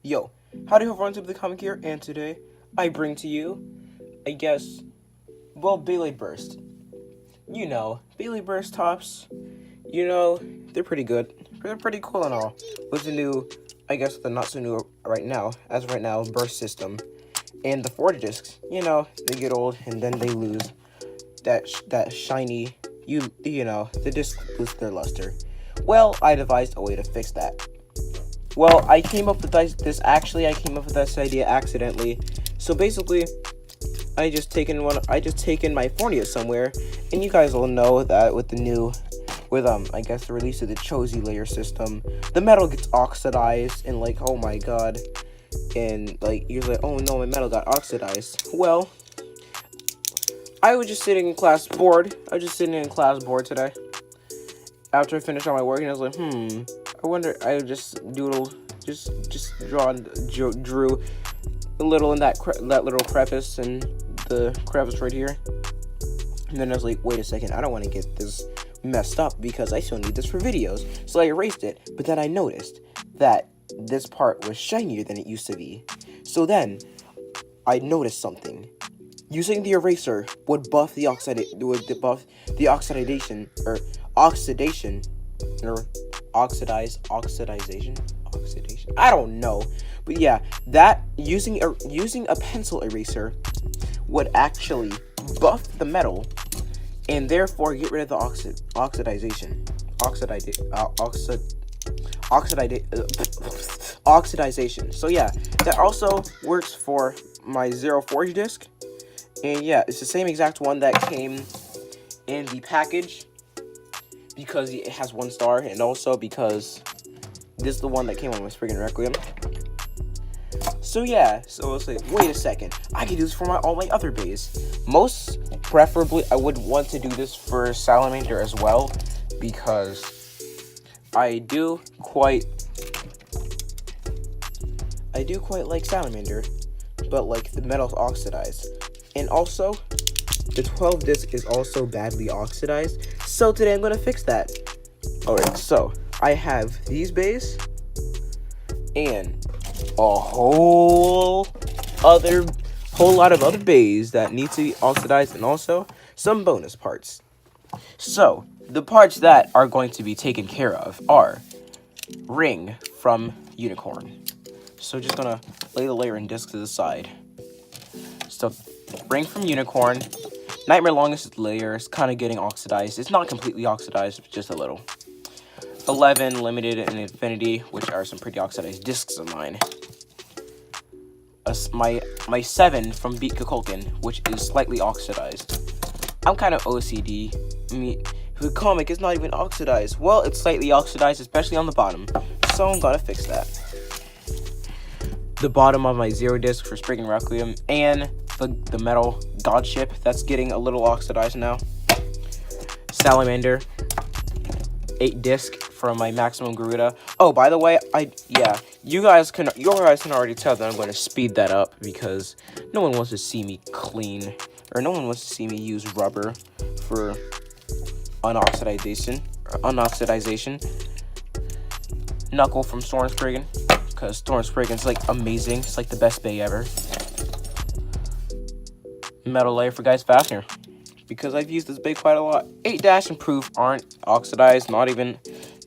Yo, howdy everyone, to the comic here, and today I bring to you, Beyblade Burst. Beyblade Burst tops, they're pretty good. They're pretty cool and all. With the new, the not so new right now, as of right now, burst system. And the 40 discs, they get old and then they lose that shiny, the discs lose their luster. Well, I devised a way to fix that. Well, I came up with this idea accidentally. So basically, I just taken my Fornia somewhere, and you guys will know that with the release of the Chozy layer system, the metal gets oxidized, and oh my god, and you're like, oh no, my metal got oxidized. Well, I was just sitting in class bored. Today. After I finished all my work, and I was like, I wonder. I just drew a little in that little crevice, and the crevice right here. And then I was like, wait a second, I don't want to get this messed up because I still need this for videos. So I erased it, but then I noticed that this part was shinier than it used to be. So then I noticed something. Using the eraser would buff the oxidation or oxidization. I don't know, but yeah, that using a pencil eraser would actually buff the metal and therefore get rid of the oxidization. So yeah, that also works for my 040 disc. And yeah, it's the same exact one that came in the package because it has 1 star, and also because this is the one that came on my friggin' Requiem. So yeah, so I was like, wait a second, I can do this for all my other bays. Most preferably, I would want to do this for Salamander as well, because I do quite like Salamander, but the metal's oxidized. And also, the 12 disc is also badly oxidized, so today I'm gonna fix that. Alright, so I have these bays and a whole lot of other bays that need to be oxidized, and also some bonus parts. So the parts that are going to be taken care of are ring from Unicorn. So just gonna lay the layer and disc to the side. So ring from Unicorn. Nightmare Longest layer is kind of getting oxidized. It's not completely oxidized, just a little. 11 Limited and Infinity, which are some pretty oxidized discs of mine. My 7 from Beat Kukulkan, which is slightly oxidized. I'm kind of OCD. I mean, the comic is not even oxidized. Well, it's slightly oxidized, especially on the bottom. So I'm gonna fix that. The bottom of my 0 disc for Spriggan Requiem, and the metal god ship that's getting a little oxidized now. Salamander 8 disc from my Maximum Garuda. Oh, by the way, you guys can already tell that I'm going to speed that up because no one wants to see me clean, or no one wants to see me use rubber for unoxidization. Knuckle from Storm Spriggan, because Storm Spriggan's amazing. It's the best bay ever. Metal layer for Guys Fastener, because I've used this bay quite a lot. 8 dash and proof aren't oxidized, not even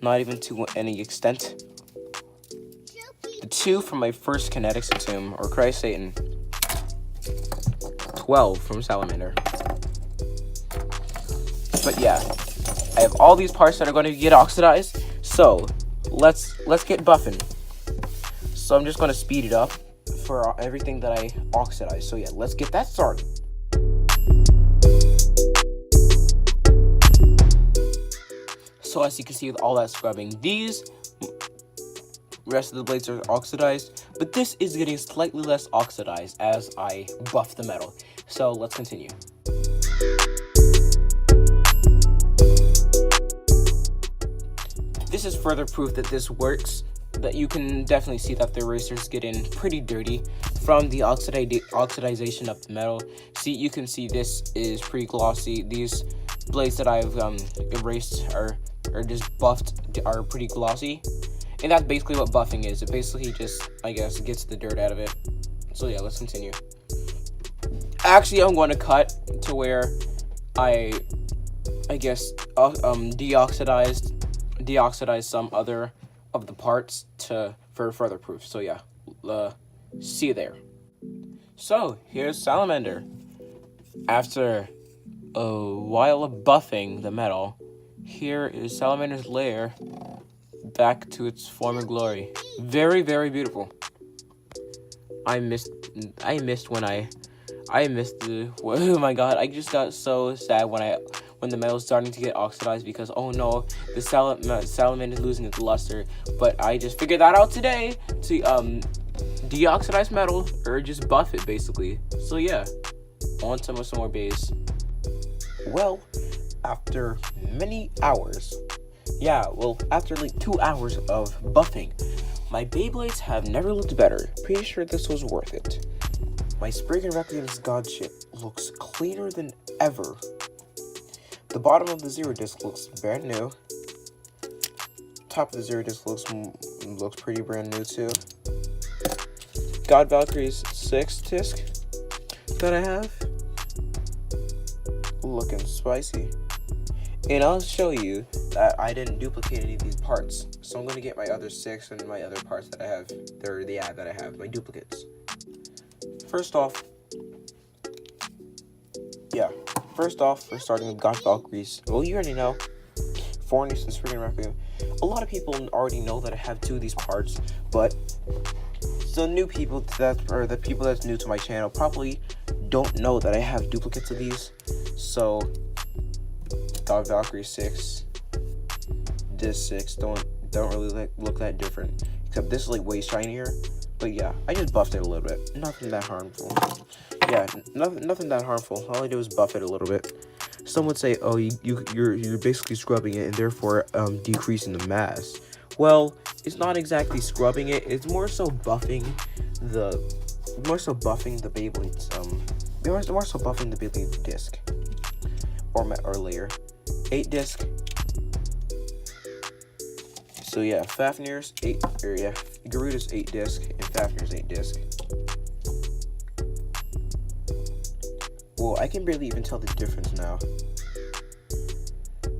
to any extent. The 2 from my first Kinetics Tomb, or Christ Satan. 12 from Salamander. But yeah, I have all these parts that are going to get oxidized, so let's get buffing. So I'm just going to speed it up for everything that I oxidized. So yeah, let's get that started. So as you can see with all that scrubbing, these rest of the blades are oxidized, but this is getting slightly less oxidized as I buff the metal. So let's continue. This is further proof that this works, that you can definitely see that the eraser's getting pretty dirty from the oxidization of the metal. See, you can see this is pretty glossy. These blades that I've erased are just buffed, are pretty glossy. And that's basically what buffing is. It basically just, I guess, gets the dirt out of it. So yeah, let's continue. Actually, I'm going to cut to where I guess, deoxidize some other of the parts for further proof. So yeah, see you there. So here's Salamander. After a while of buffing the metal, here is Salamander's lair back to its former glory. Very, very beautiful. I missed the, oh my god, I just got so sad when the metal's starting to get oxidized because, oh no, the salamander is losing its luster. But I just figured that out today to deoxidize metal or just buff it basically. So yeah, on to some more bays. Well, after many hours, after like 2 hours of buffing, my Beyblades have never looked better. Pretty sure this was worth it. My Spriggan Requiem's godship looks cleaner than ever. The bottom of the Zero Disc looks brand new. Top of the Zero Disc looks pretty brand new too. God Valkyrie's 6th disc that I have, looking spicy. And I'll show you that I didn't duplicate any of these parts. So I'm going to get my other 6 and my other parts that I have, that I have, my duplicates. First off, we're starting with God Valkyries. Well, you already know. Fornix and Spriggan Requiem. A lot of people already know that I have 2 of these parts, but the people that's new to my channel probably don't know that I have duplicates of these. So, God Valkyrie 6, this 6 don't really look that different, except this is like way shinier. But yeah, I just buffed it a little bit. Nothing that harmful. Yeah, nothing that harmful. All I did was buff it a little bit. Some would say, oh, you're basically scrubbing it and therefore decreasing the mass. Well, it's not exactly scrubbing it. It's more so buffing the Beyblade's more so buffing the Beyblade disc or layer. 8 disc. So yeah, Fafnir's Garuda's 8 disc and Fafnir's 8 disc. Well, I can barely even tell the difference now.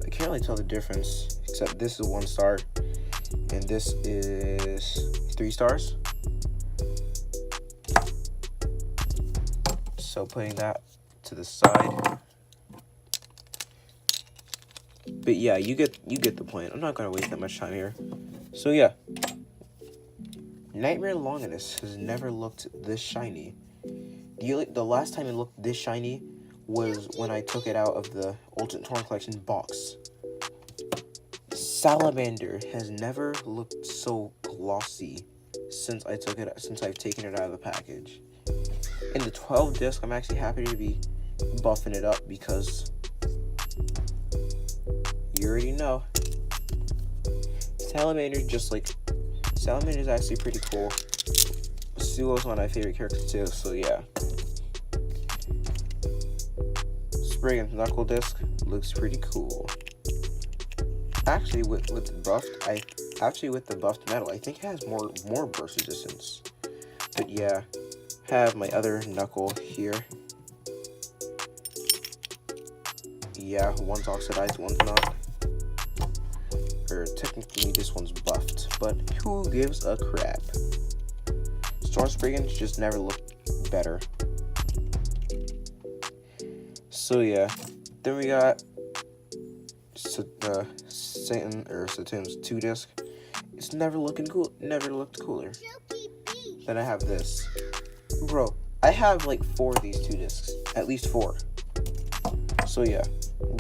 I can't really tell the difference, except this is 1 star and this is 3 stars. So putting that to the side. But yeah, you get the point. I'm not gonna waste that much time here. So yeah, Nightmare Longinus has never looked this shiny. The last time it looked this shiny was when I took it out of the Ultimate Torn Collection box. Salamander has never looked so glossy since I've taken it out of the package. In the 12 disc, I'm actually happy to be buffing it up because you already know. Salamander's actually pretty cool. Suo's one of my favorite characters too, so yeah. Spriggan's Knuckle Disc looks pretty cool. Actually, with the buffed metal, I think it has more burst resistance. But yeah, have my other Knuckle here. Yeah, one's oxidized, one's not. Or technically, this one's buffed, but who gives a crap? Storm Spriggan's just never looked better. So yeah, then we got Saturn's 2 disc. It's never looked cooler. Then I have this. Bro, I have like 4 of these 2 discs. At least 4. So yeah.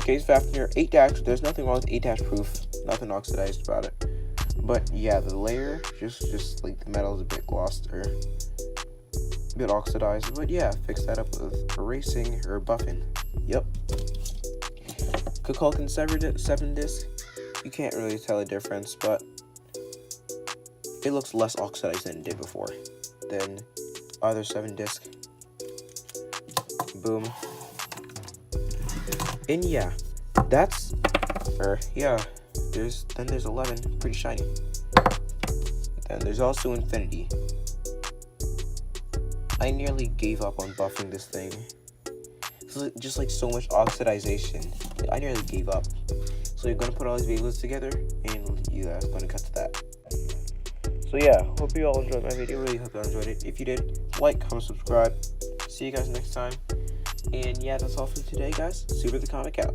Gaze Fafnir, 8 dash. There's nothing wrong with 8 dash proof. Nothing oxidized about it. But yeah, the layer, just like the metal is a bit glossed or a bit oxidized. But yeah, fix that up with erasing or buffing. Yep. Kukulkan 7 disc. You can't really tell the difference, but it looks less oxidized than it did before. Then other 7 disc. Boom. And yeah, there's 11, pretty shiny. Then there's also Infinity. I nearly gave up on buffing this thing. It's just like so much oxidization. I nearly gave up. So you're gonna put all these Beyblades together, and you guys are gonna cut to that. So yeah, hope you all enjoyed my video. Really hope you all enjoyed it. If you did, like, comment, subscribe. See you guys next time. And yeah, that's all for today, guys. Super the Comic out.